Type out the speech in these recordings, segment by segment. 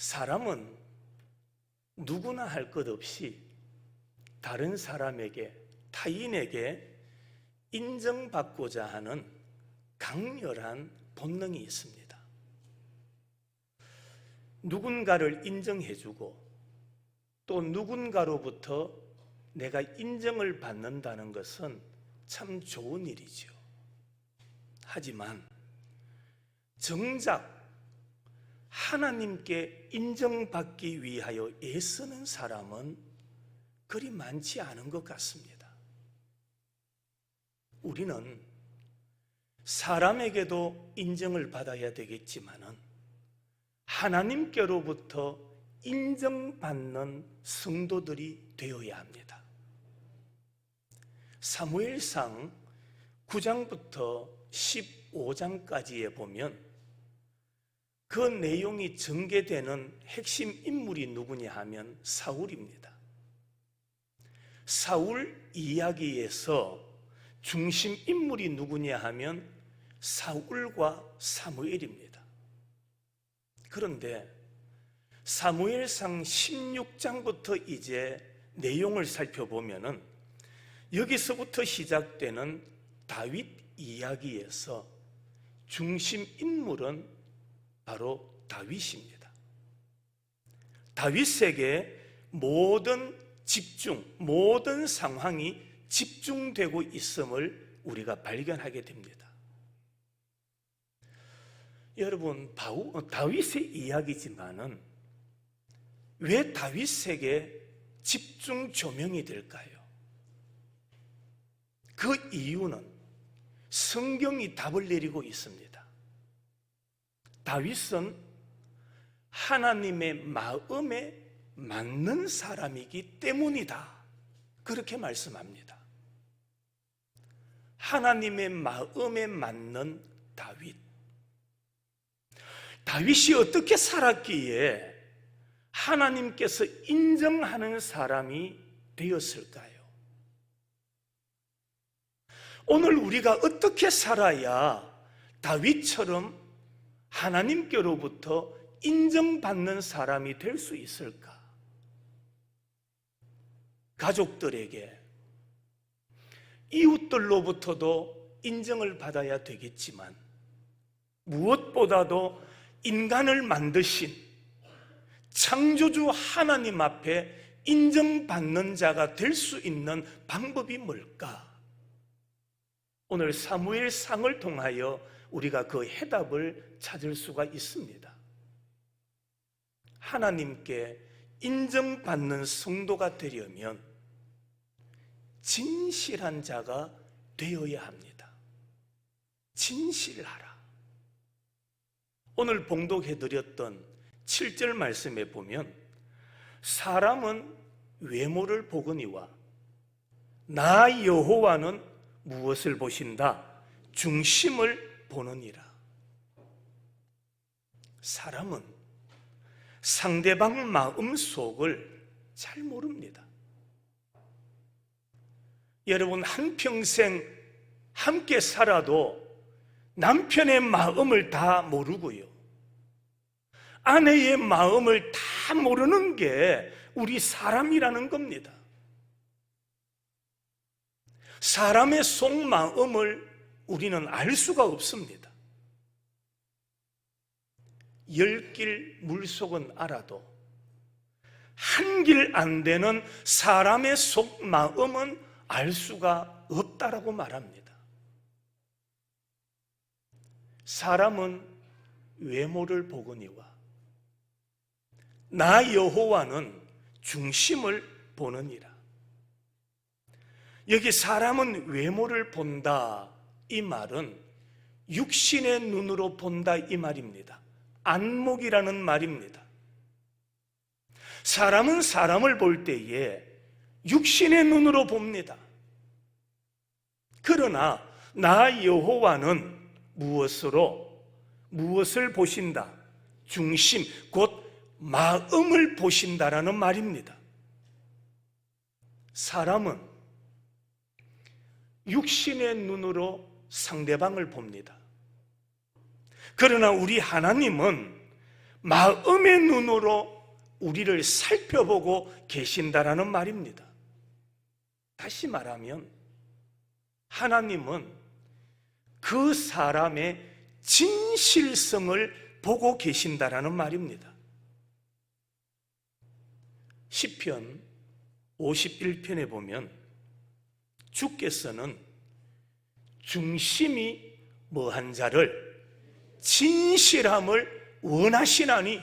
사람은 누구나 할 것 없이 다른 사람에게, 타인에게 인정받고자 하는 강렬한 본능이 있습니다. 누군가를 인정해주고 또 누군가로부터 내가 인정을 받는다는 것은 참 좋은 일이죠. 하지만 정작 하나님께 인정받기 위하여 애쓰는 사람은 그리 많지 않은 것 같습니다. 우리는 사람에게도 인정을 받아야 되겠지만은 하나님께로부터 인정받는 성도들이 되어야 합니다. 사무엘상 9장부터 15장까지에 보면 그 내용이 전개되는 핵심 인물이 누구냐 하면 사울입니다. 사울 이야기에서 중심 인물이 누구냐 하면 사울과 사무엘입니다. 그런데 사무엘상 16장부터 이제 내용을 살펴보면은 여기서부터 시작되는 다윗 이야기에서 중심 인물은 바로 다윗입니다. 다윗에게 모든 집중, 모든 상황이 집중되고 있음을 우리가 발견하게 됩니다. 여러분, 다윗의 이야기지만은 왜 다윗에게 집중 조명이 될까요? 그 이유는 성경이 답을 내리고 있습니다. 다윗은 하나님의 마음에 맞는 사람이기 때문이다. 그렇게 말씀합니다. 하나님의 마음에 맞는 다윗. 다윗이 어떻게 살았기에 하나님께서 인정하는 사람이 되었을까요? 오늘 우리가 어떻게 살아야 다윗처럼 하나님께로부터 인정받는 사람이 될 수 있을까? 가족들에게, 이웃들로부터도 인정을 받아야 되겠지만 무엇보다도 인간을 만드신 창조주 하나님 앞에 인정받는 자가 될 수 있는 방법이 뭘까? 오늘 사무엘상을 통하여 우리가 그 해답을 찾을 수가 있습니다. 하나님께 인정받는 성도가 되려면 진실한 자가 되어야 합니다. 진실하라. 오늘 봉독해드렸던 7절 말씀에 보면 사람은 외모를 보거니와 나 여호와는 무엇을 보신다? 중심을 보느니라. 사람은 상대방 마음 속을 잘 모릅니다. 여러분, 한평생 함께 살아도 남편의 마음을 다 모르고요, 아내의 마음을 다 모르는 게 우리 사람이라는 겁니다. 사람의 속마음을 우리는 알 수가 없습니다. 10길 물속은 알아도 한 길 안 되는 사람의 속마음은 알 수가 없다라고 말합니다. 사람은 외모를 보거니와 나 여호와는 중심을 보느니라. 여기 사람은 외모를 본다, 이 말은 육신의 눈으로 본다 이 말입니다. 안목이라는 말입니다. 사람은 사람을 볼 때에 육신의 눈으로 봅니다. 그러나 나 여호와는 무엇을 보신다? 중심, 곧 마음을 보신다라는 말입니다. 사람은 육신의 눈으로 상대방을 봅니다. 그러나 우리 하나님은 마음의 눈으로 우리를 살펴보고 계신다라는 말입니다. 다시 말하면 하나님은 그 사람의 진실성을 보고 계신다라는 말입니다. 시편 51편에 보면 주께서는 중심이 뭐한 자를 진실함을 원하시나니,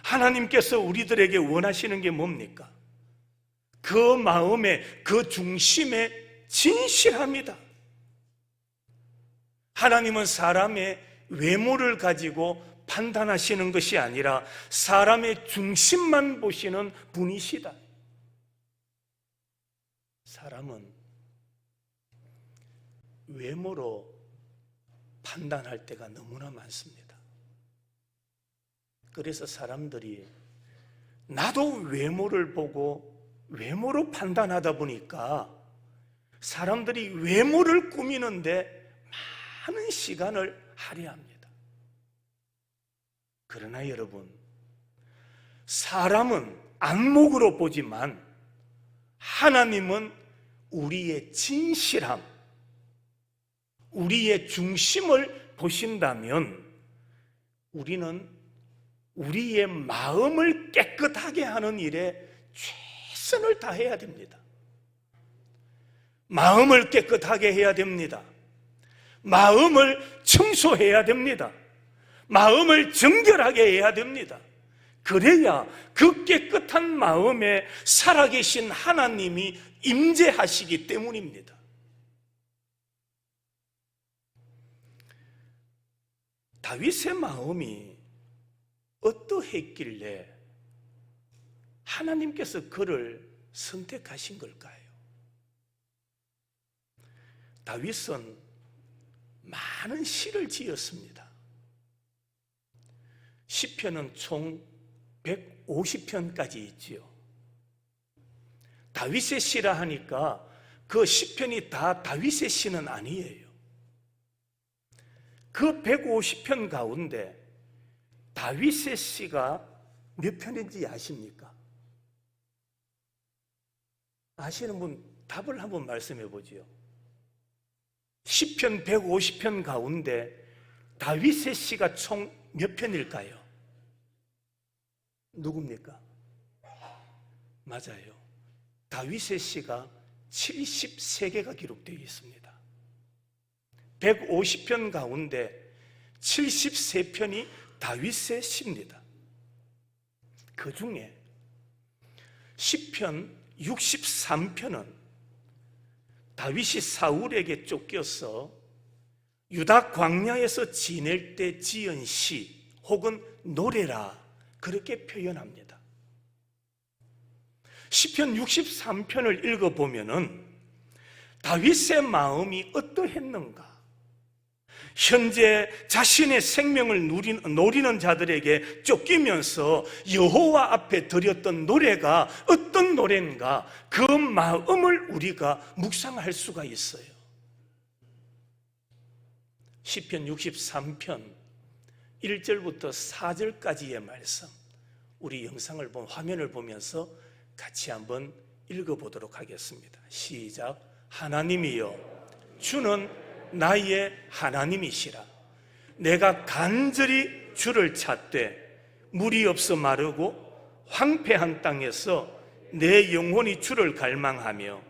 하나님께서 우리들에게 원하시는 게 뭡니까? 그 마음의 그 중심의 진실함이다. 하나님은 사람의 외모를 가지고 판단하시는 것이 아니라 사람의 중심만 보시는 분이시다. 사람은 외모로 판단할 때가 너무나 많습니다. 그래서 사람들이 나도 외모를 보고 외모로 판단하다 보니까 사람들이 외모를 꾸미는데 많은 시간을 할애합니다. 그러나 여러분, 사람은 안목으로 보지만 하나님은 우리의 진실함, 우리의 중심을 보신다면 우리는 우리의 마음을 깨끗하게 하는 일에 최선을 다해야 됩니다. 마음을 깨끗하게 해야 됩니다. 마음을 청소해야 됩니다. 마음을 정결하게 해야 됩니다. 그래야 그 깨끗한 마음에 살아계신 하나님이 임재하시기 때문입니다. 다윗의 마음이 어떠했길래 하나님께서 그를 선택하신 걸까요? 다윗은 많은 시를 지었습니다. 시편은 총 150편까지 있지요. 다윗의 시라 하니까 그 시편이 다 다윗의 시는 아니에요. 그 150편 가운데 다윗의 시가 몇 편인지 아십니까? 아시는 분 답을 한번 말씀해 보지요. 시편 150편 가운데 다윗의 시가 총 몇 편일까요? 누굽니까? 맞아요. 다윗의 시가 73개가 기록되어 있습니다. 150편 가운데 73편이 다윗의 시입니다. 그 중에 시편 63편은 다윗이 사울에게 쫓겨서 유다 광야에서 지낼 때 지은 시 혹은 노래라 그렇게 표현합니다. 시편 63편을 읽어보면은 다윗의 마음이 어떠했는가, 현재 자신의 생명을 노리는 자들에게 쫓기면서 여호와 앞에 드렸던 노래가 어떤 노래인가, 그 마음을 우리가 묵상할 수가 있어요. 시편 63편 1절부터 4절까지의 말씀, 우리 영상을 화면을 보면서 같이 한번 읽어보도록 하겠습니다. 시작. 하나님이여, 주는 나의 하나님이시라. 내가 간절히 주를 찾되 물이 없어 마르고 황폐한 땅에서 내 영혼이 주를 갈망하며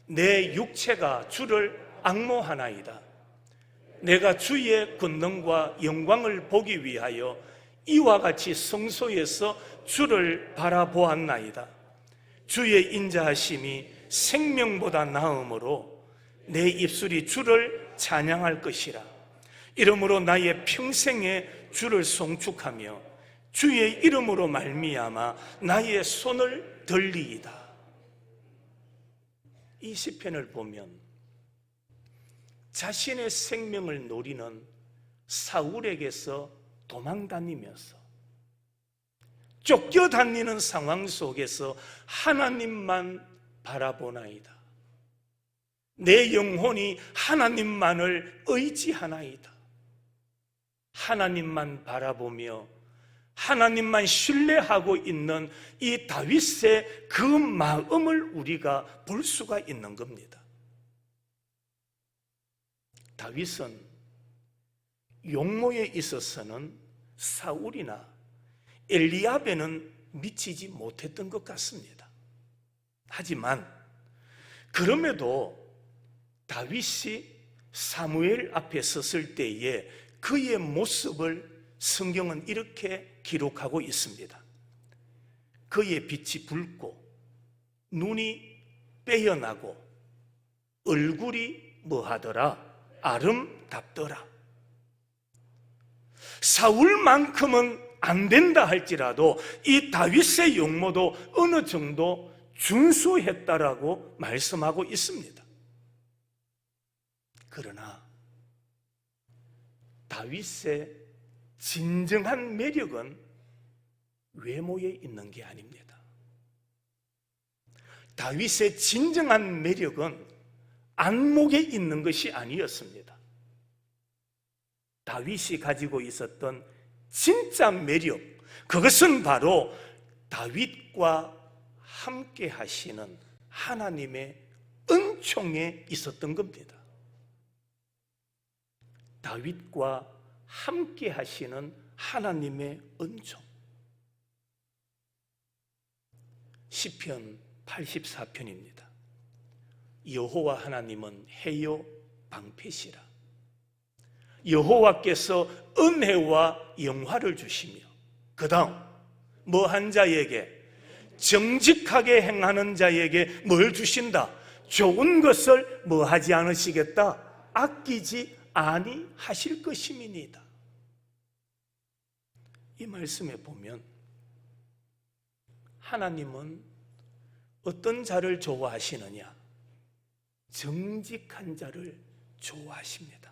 내 육체가 주를 앙모하나이다. 내가 주의 권능과 영광을 보기 위하여 이와 같이 성소에서 주를 바라보았나이다. 주의 인자하심이 생명보다 나음으로 내 입술이 주를 찬양할 것이라. 이러므로 나의 평생에 주를 송축하며 주의 이름으로 말미암아 나의 손을 들리이다. 이 시편을 보면 자신의 생명을 노리는 사울에게서 도망다니면서 쫓겨다니는 상황 속에서 하나님만 바라보나이다. 내 영혼이 하나님만을 의지하나이다. 하나님만 바라보며 하나님만 신뢰하고 있는 이 다윗의 그 마음을 우리가 볼 수가 있는 겁니다. 다윗은 용모에 있어서는 사울이나 엘리압에는 미치지 못했던 것 같습니다. 하지만 그럼에도 다윗이 사무엘 앞에 섰을 때에 그의 모습을 성경은 이렇게 기록하고 있습니다. 그의 빛이 붉고 눈이 빼어나고 얼굴이 뭐하더라? 아름답더라. 사울만큼은 안 된다 할지라도 이 다윗의 용모도 어느 정도 준수했다라고 말씀하고 있습니다. 그러나 다윗의 진정한 매력은 외모에 있는 게 아닙니다. 다윗의 진정한 매력은 안목에 있는 것이 아니었습니다. 다윗이 가지고 있었던 진짜 매력, 그것은 바로 다윗과 함께 하시는 하나님의 은총에 있었던 겁니다. 다윗과 함께 하시는 하나님의 은총. 시편 84편입니다. 여호와 하나님은 해요 방패시라. 여호와께서 은혜와 영화를 주시며 그 다음 뭐한 자에게? 정직하게 행하는 자에게 뭘 주신다? 좋은 것을 뭐하지 않으시겠다? 아끼지 아니하실 것임이니이다. 이 말씀에 보면 하나님은 어떤 자를 좋아하시느냐? 정직한 자를 좋아하십니다.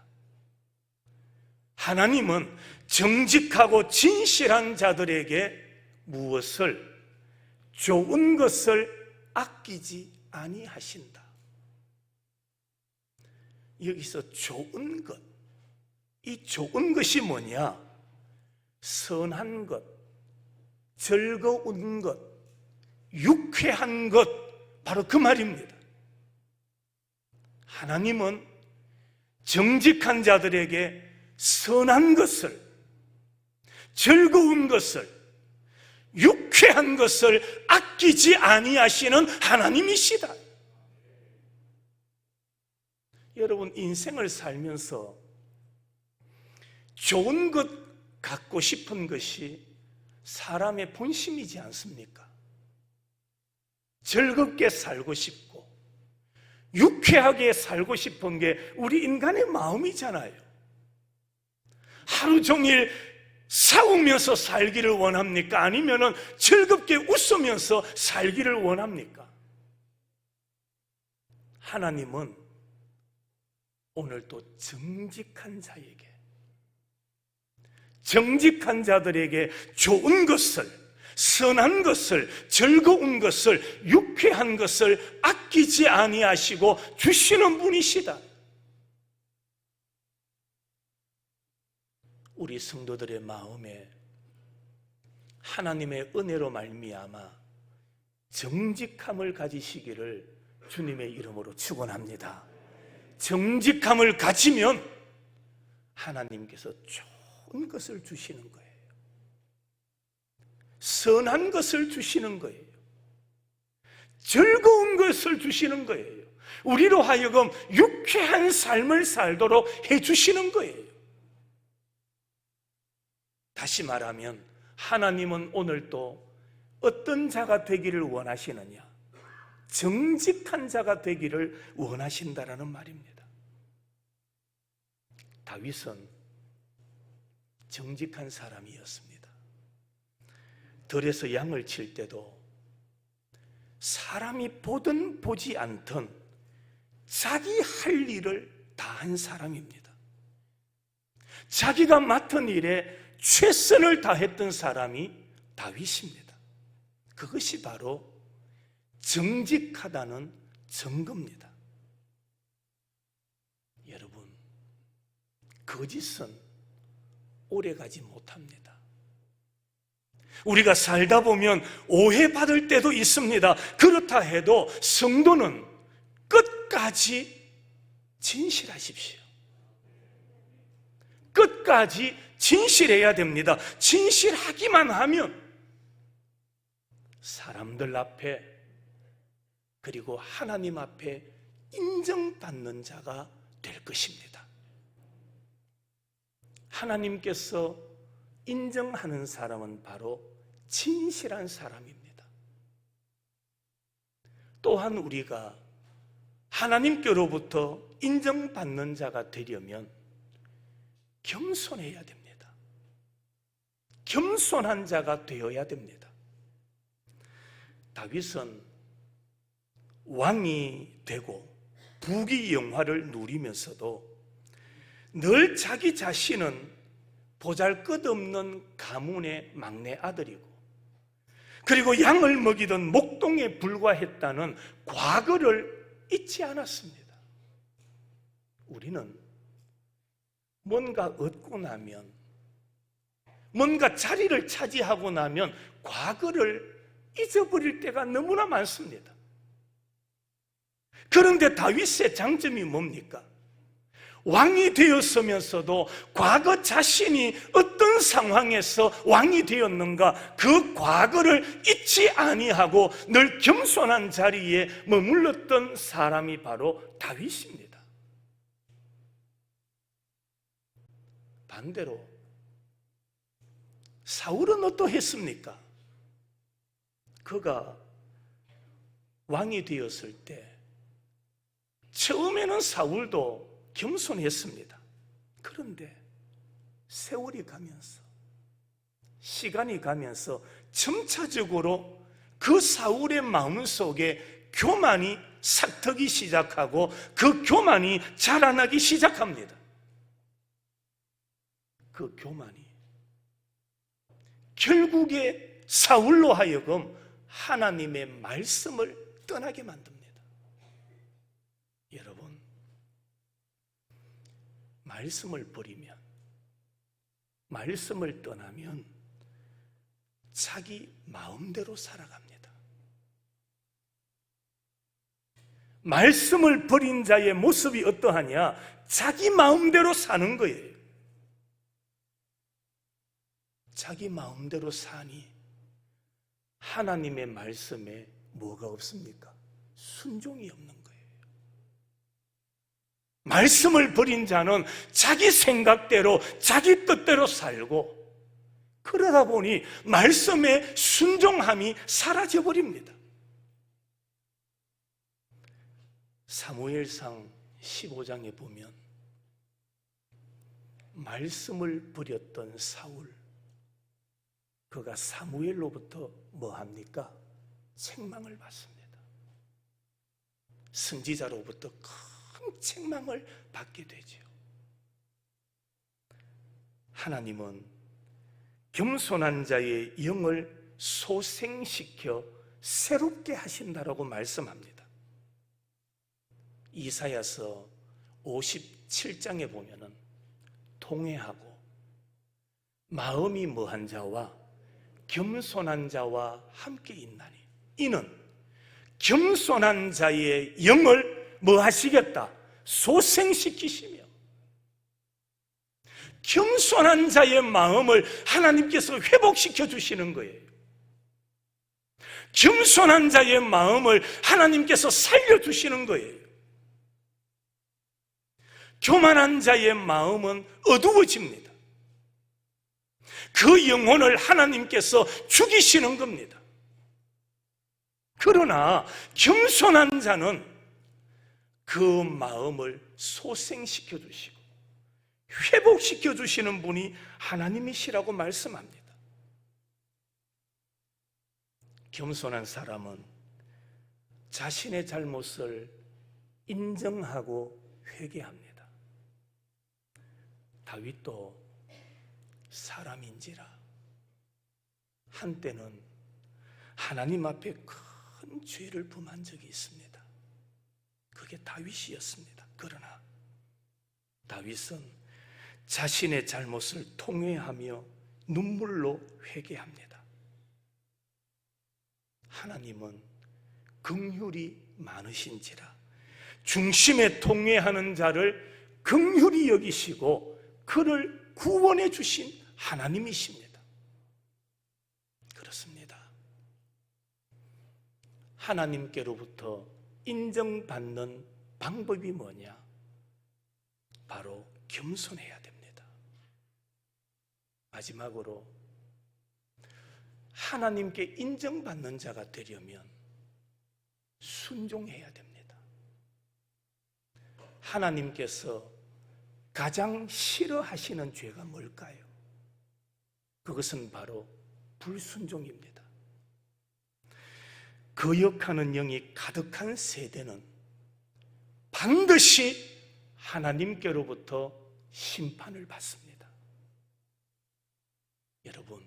하나님은 정직하고 진실한 자들에게 무엇을? 좋은 것을 아끼지 아니하신다. 여기서 좋은 것, 이 좋은 것이 뭐냐? 선한 것, 즐거운 것, 유쾌한 것, 바로 그 말입니다. 하나님은 정직한 자들에게 선한 것을, 즐거운 것을, 유쾌한 것을 아끼지 아니하시는 하나님이시다. 여러분, 인생을 살면서 좋은 것 갖고 싶은 것이 사람의 본심이지 않습니까? 즐겁게 살고 싶고 유쾌하게 살고 싶은 게 우리 인간의 마음이잖아요. 하루 종일 싸우면서 살기를 원합니까? 아니면은 즐겁게 웃으면서 살기를 원합니까? 하나님은 오늘 또 정직한 자에게, 정직한 자들에게 좋은 것을, 선한 것을, 즐거운 것을, 유쾌한 것을 아끼지 아니하시고 주시는 분이시다. 우리 성도들의 마음에 하나님의 은혜로 말미암아 정직함을 가지시기를 주님의 이름으로 축원합니다. 정직함을 가지면 하나님께서 좋은 것을 주시는 거예요. 선한 것을 주시는 거예요. 즐거운 것을 주시는 거예요. 우리로 하여금 유쾌한 삶을 살도록 해주시는 거예요. 다시 말하면 하나님은 오늘도 어떤 자가 되기를 원하시느냐? 정직한 자가 되기를 원하신다라는 말입니다. 다윗은 정직한 사람이었습니다. 들에서 양을 칠 때도 사람이 보든 보지 않든 자기 할 일을 다 한 사람입니다. 자기가 맡은 일에 최선을 다했던 사람이 다윗입니다. 그것이 바로 정직하다는 증거입니다. 여러분, 거짓은 오래가지 못합니다. 우리가 살다 보면 오해받을 때도 있습니다. 그렇다 해도 성도는 끝까지 진실하십시오. 끝까지 진실해야 됩니다. 진실하기만 하면 사람들 앞에 그리고 하나님 앞에 인정받는 자가 될 것입니다. 하나님께서 인정하는 사람은 바로 진실한 사람입니다. 또한 우리가 하나님께로부터 인정받는 자가 되려면 겸손해야 됩니다. 겸손한 자가 되어야 됩니다. 다윗은 왕이 되고 부귀 영화를 누리면서도 늘 자기 자신은 보잘것없는 가문의 막내 아들이고, 그리고 양을 먹이던 목동에 불과했다는 과거를 잊지 않았습니다. 우리는 뭔가 얻고 나면, 뭔가 자리를 차지하고 나면 과거를 잊어버릴 때가 너무나 많습니다. 그런데 다윗의 장점이 뭡니까? 왕이 되었으면서도 과거 자신이 어떤 상황에서 왕이 되었는가, 그 과거를 잊지 아니하고 늘 겸손한 자리에 머물렀던 사람이 바로 다윗입니다. 반대로 사울은 어떠했습니까? 그가 왕이 되었을 때 처음에는 사울도 겸손했습니다. 그런데 세월이 가면서, 시간이 가면서 점차적으로 그 사울의 마음속에 교만이 싹트기 시작하고 그 교만이 자라나기 시작합니다. 그 교만이 결국에 사울로 하여금 하나님의 말씀을 떠나게 만듭니다. 여러분, 말씀을 버리면, 말씀을 떠나면 자기 마음대로 살아갑니다. 말씀을 버린 자의 모습이 어떠하냐? 자기 마음대로 사는 거예요. 자기 마음대로 사니 하나님의 말씀에 뭐가 없습니까? 순종이 없는 거예요. 말씀을 버린 자는 자기 생각대로, 자기 뜻대로 살고, 그러다 보니 말씀의 순종함이 사라져버립니다. 사무엘상 15장에 보면 말씀을 버렸던 사울, 그가 사무엘로부터 뭐 합니까? 책망을 받습니다. 선지자로부터 큰 책망을 받게 되죠. 하나님은 겸손한 자의 영을 소생시켜 새롭게 하신다라고 말씀합니다. 이사야서 57장에 보면은 통회하고 마음이 뭐한 자와 겸손한 자와 함께 있나니, 이는 겸손한 자의 영을 뭐 하시겠다? 소생시키시며, 겸손한 자의 마음을 하나님께서 회복시켜 주시는 거예요. 겸손한 자의 마음을 하나님께서 살려주시는 거예요. 교만한 자의 마음은 어두워집니다. 그 영혼을 하나님께서 죽이시는 겁니다. 그러나 겸손한 자는 그 마음을 소생시켜 주시고 회복시켜 주시는 분이 하나님이시라고 말씀합니다. 겸손한 사람은 자신의 잘못을 인정하고 회개합니다. 다윗도 사람인지라 한때는 하나님 앞에 큰 죄를 범한 적이 있습니다. 그게 다윗이었습니다. 그러나 다윗은 자신의 잘못을 통회하며 눈물로 회개합니다. 하나님은 긍휼이 많으신지라 중심에 통회하는 자를 긍휼히 여기시고 그를 구원해 주신 하나님이십니다. 그렇습니다. 하나님께로부터 인정받는 방법이 뭐냐? 바로 겸손해야 됩니다. 마지막으로 하나님께 인정받는 자가 되려면 순종해야 됩니다. 하나님께서 가장 싫어하시는 죄가 뭘까요? 그것은 바로 불순종입니다. 거역하는 영이 가득한 세대는 반드시 하나님께로부터 심판을 받습니다. 여러분,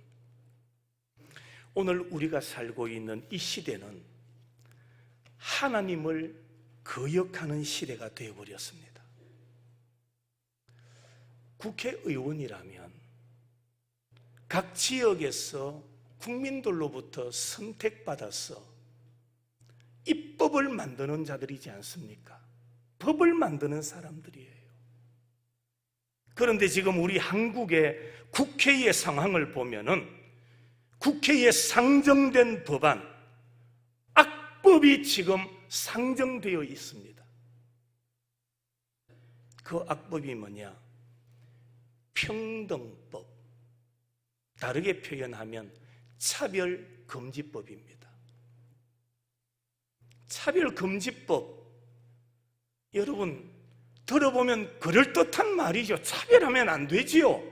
오늘 우리가 살고 있는 이 시대는 하나님을 거역하는 시대가 되어버렸습니다. 국회의원이라면 각 지역에서 국민들로부터 선택받아서 입법을 만드는 자들이지 않습니까? 법을 만드는 사람들이에요. 그런데 지금 우리 한국의 국회의 상황을 보면은 국회에 상정된 법안, 악법이 지금 상정되어 있습니다. 그 악법이 뭐냐? 평등법, 다르게 표현하면 차별금지법입니다. 차별금지법, 여러분 들어보면 그럴듯한 말이죠. 차별하면 안 되지요.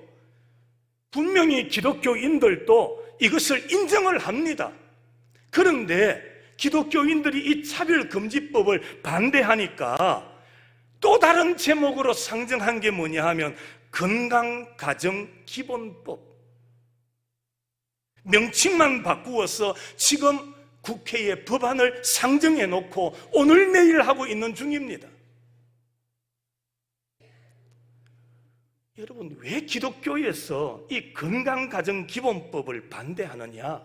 분명히 기독교인들도 이것을 인정을 합니다. 그런데 기독교인들이 이 차별금지법을 반대하니까 또 다른 제목으로 상정한 게 뭐냐 하면 건강가정기본법, 명칭만 바꾸어서 지금 국회에 법안을 상정해 놓고 오늘 내일 하고 있는 중입니다. 여러분, 왜 기독교에서 이 건강가정기본법을 반대하느냐?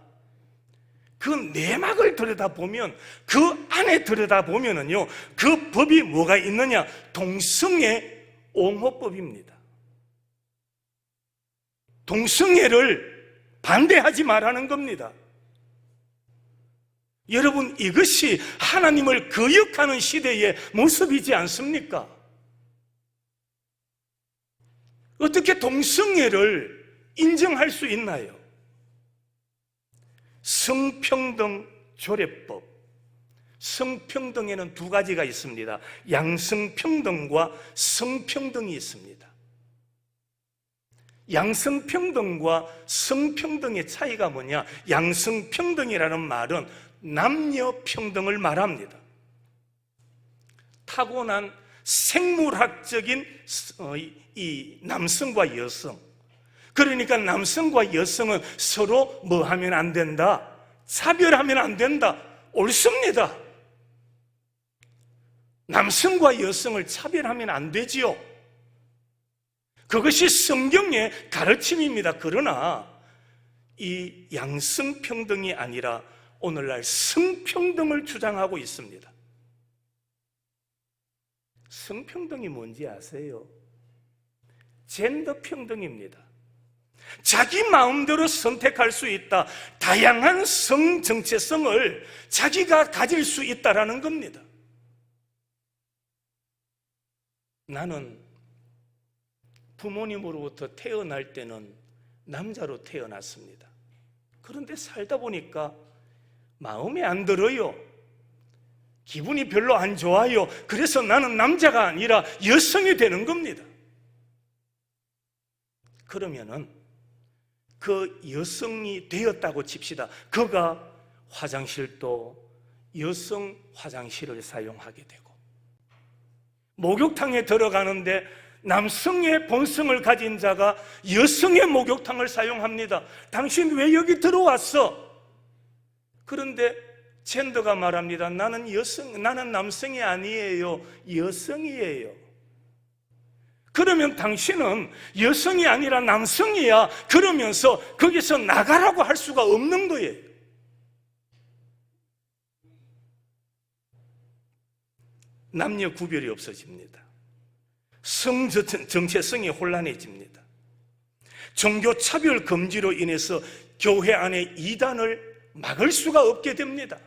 그 내막을 들여다보면, 그 안에 들여다보면은요, 그 법이 뭐가 있느냐? 동성애 옹호법입니다. 동성애를 반대하지 말라는 겁니다. 여러분, 이것이 하나님을 거역하는 시대의 모습이지 않습니까? 어떻게 동성애를 인정할 수 있나요? 성평등 조례법, 성평등에는 두 가지가 있습니다. 양성평등과 성평등이 있습니다. 양성평등과 성평등의 차이가 뭐냐? 양성평등이라는 말은 남녀평등을 말합니다. 타고난 생물학적인 이 남성과 여성, 그러니까 남성과 여성은 서로 뭐 하면 안 된다? 차별하면 안 된다. 옳습니다. 남성과 여성을 차별하면 안 되지요. 그것이 성경의 가르침입니다. 그러나 이 양성평등이 아니라 오늘날 성평등을 주장하고 있습니다. 성평등이 뭔지 아세요? 젠더 평등입니다. 자기 마음대로 선택할 수 있다. 다양한 성 정체성을 자기가 가질 수 있다라는 겁니다. 나는 부모님으로부터 태어날 때는 남자로 태어났습니다. 그런데 살다 보니까 마음에 안 들어요. 기분이 별로 안 좋아요. 그래서 나는 남자가 아니라 여성이 되는 겁니다. 그러면은 그 여성이 되었다고 칩시다. 그가 화장실도 여성 화장실을 사용하게 되고, 목욕탕에 들어가는데 남성의 본성을 가진 자가 여성의 목욕탕을 사용합니다. 당신 왜 여기 들어왔어? 그런데 젠더가 말합니다. 나는 남성이 아니에요. 여성이에요. 그러면 당신은 여성이 아니라 남성이야. 그러면서 거기서 나가라고 할 수가 없는 거예요. 남녀 구별이 없어집니다. 성 정체성이 혼란해집니다. 종교 차별 금지로 인해서 교회 안에 이단을 막을 수가 없게 됩니다.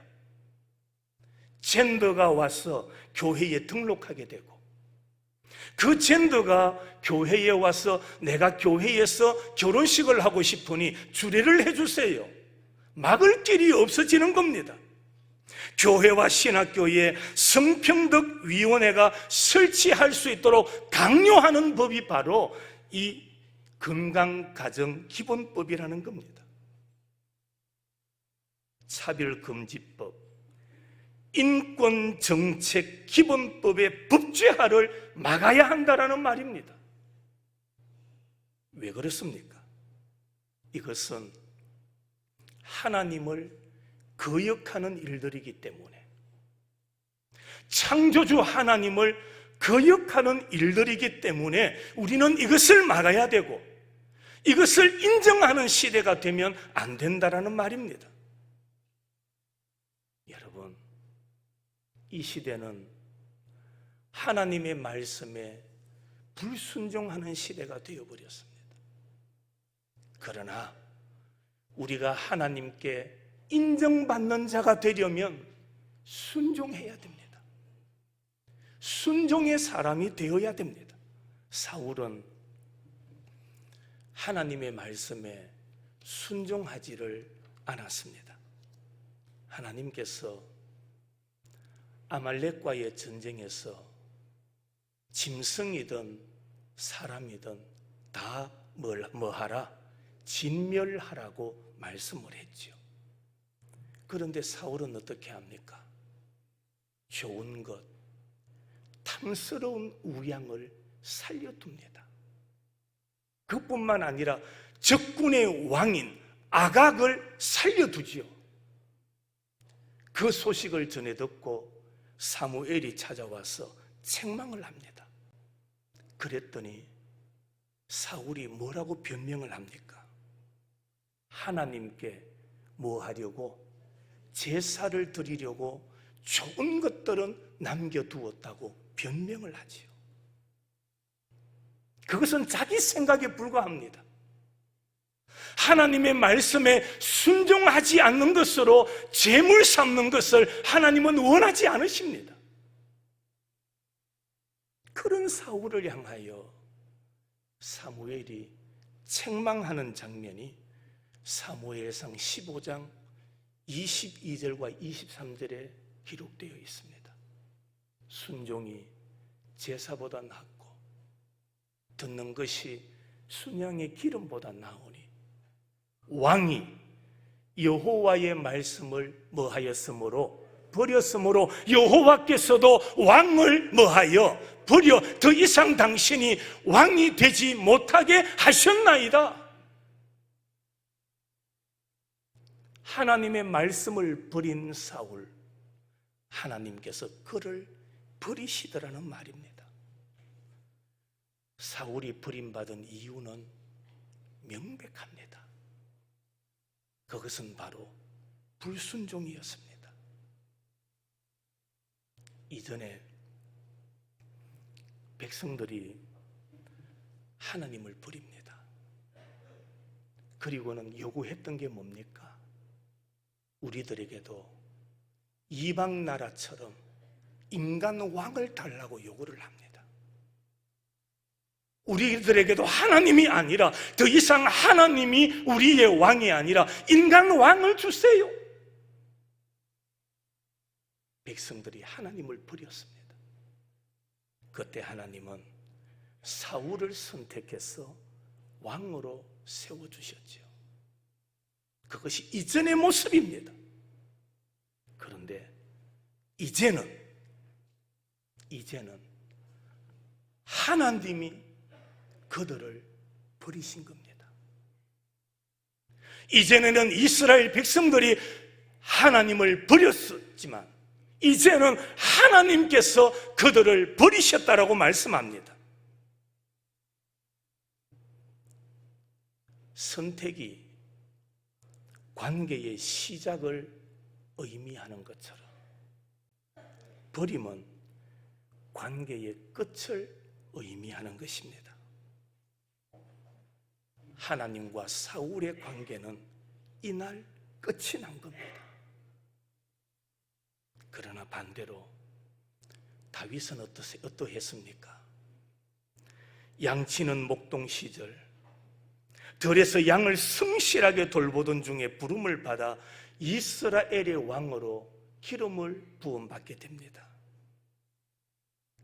젠더가 와서 교회에 등록하게 되고, 그 젠더가 교회에 와서 내가 교회에서 결혼식을 하고 싶으니 주례를 해주세요. 막을 길이 없어지는 겁니다. 교회와 신학교에 성평등위원회가 설치할 수 있도록 강요하는 법이 바로 이 건강가정기본법이라는 겁니다. 차별금지법, 인권정책기본법의 법제화를 막아야 한다는 말입니다. 왜 그렇습니까? 이것은 하나님을 거역하는 일들이기 때문에, 창조주 하나님을 거역하는 일들이기 때문에 우리는 이것을 막아야 되고, 이것을 인정하는 시대가 되면 안 된다라는 말입니다. 여러분, 이 시대는 하나님의 말씀에 불순종하는 시대가 되어버렸습니다. 그러나 우리가 하나님께 인정받는 자가 되려면 순종해야 됩니다. 순종의 사람이 되어야 됩니다. 사울은 하나님의 말씀에 순종하지를 않았습니다. 하나님께서 아말렉과의 전쟁에서 짐승이든 사람이든 다 뭐하라? 진멸하라고 말씀을 했죠. 그런데 사울은 어떻게 합니까? 좋은 것, 탐스러운 우양을 살려둡니다. 그뿐만 아니라 적군의 왕인 아각을 살려두지요. 그 소식을 전해 듣고 사무엘이 찾아와서 책망을 합니다. 그랬더니 사울이 뭐라고 변명을 합니까? 하나님께 뭐 하려고? 제사를 드리려고 좋은 것들은 남겨두었다고 변명을 하지요. 그것은 자기 생각에 불과합니다. 하나님의 말씀에 순종하지 않는 것으로 재물 삼는 것을 하나님은 원하지 않으십니다. 그런 사울을 향하여 사무엘이 책망하는 장면이 사무엘상 15장 22절과 23절에 기록되어 있습니다. 순종이 제사보다 낫고 듣는 것이 순양의 기름보다 나으니 왕이 여호와의 말씀을 뭐하였으므로 버렸으므로 여호와께서도 왕을 뭐하여 버려 더 이상 당신이 왕이 되지 못하게 하셨나이다. 하나님의 말씀을 버린 사울, 하나님께서 그를 버리시더라는 말입니다. 사울이 버림받은 이유는 명백합니다. 그것은 바로 불순종이었습니다. 이전에 백성들이 하나님을 버립니다. 그리고는 요구했던 게 뭡니까? 우리들에게도 이방 나라처럼 인간 왕을 달라고 요구를 합니다. 우리들에게도 하나님이 아니라 더 이상 하나님이 우리의 왕이 아니라 인간 왕을 주세요. 백성들이 하나님을 버렸습니다. 그때 하나님은 사울을 선택해서 왕으로 세워주셨죠. 그것이 이전의 모습입니다. 그런데 이제는 하나님이 그들을 버리신 겁니다. 이전에는 이스라엘 백성들이 하나님을 버렸었지만 이제는 하나님께서 그들을 버리셨다라고 말씀합니다. 선택이 관계의 시작을 의미하는 것처럼 버림은 관계의 끝을 의미하는 것입니다. 하나님과 사울의 관계는 이날 끝이 난 겁니다. 그러나 반대로 다윗은 어떠했습니까? 양치는 목동 시절 들에서 양을 성실하게 돌보던 중에 부름을 받아 이스라엘의 왕으로 기름을 부음받게 됩니다.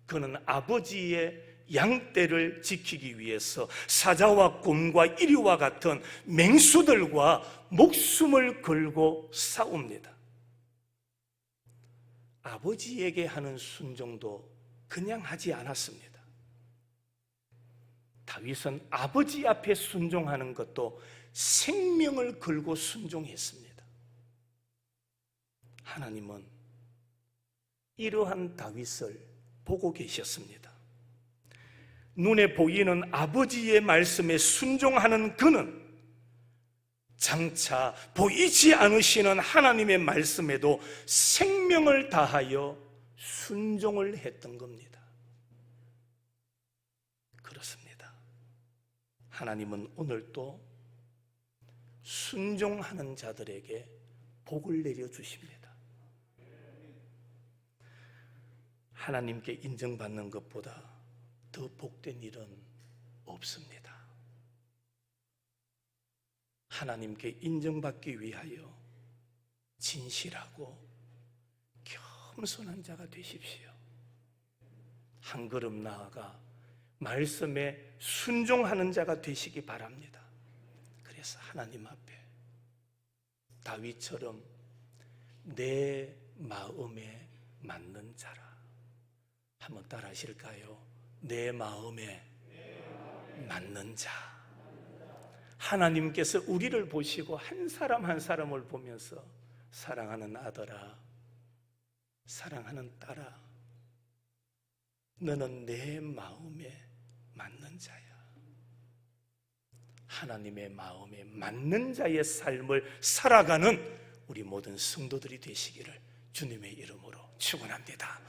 그는 아버지의 양떼를 지키기 위해서 사자와 곰과 이리와 같은 맹수들과 목숨을 걸고 싸웁니다. 아버지에게 하는 순종도 그냥 하지 않았습니다. 다윗은 아버지 앞에 순종하는 것도 생명을 걸고 순종했습니다. 하나님은 이러한 다윗을 보고 계셨습니다. 눈에 보이는 아버지의 말씀에 순종하는 그는 장차 보이지 않으시는 하나님의 말씀에도 생명을 다하여 순종을 했던 겁니다. 그렇습니다. 하나님은 오늘도 순종하는 자들에게 복을 내려주십니다. 하나님께 인정받는 것보다 더 복된 일은 없습니다. 하나님께 인정받기 위하여 진실하고 겸손한 자가 되십시오. 한 걸음 나아가 말씀에 순종하는 자가 되시기 바랍니다. 그래서 하나님 앞에 다윗처럼 내 마음에 맞는 자라. 한번 따라 하실까요? 내 마음에 맞는 자. 하나님께서 우리를 보시고 한 사람 한 사람을 보면서 사랑하는 아들아, 사랑하는 딸아, 너는 내 마음에 맞는 자야. 하나님의 마음에 맞는 자의 삶을 살아가는 우리 모든 성도들이 되시기를 주님의 이름으로 축원합니다.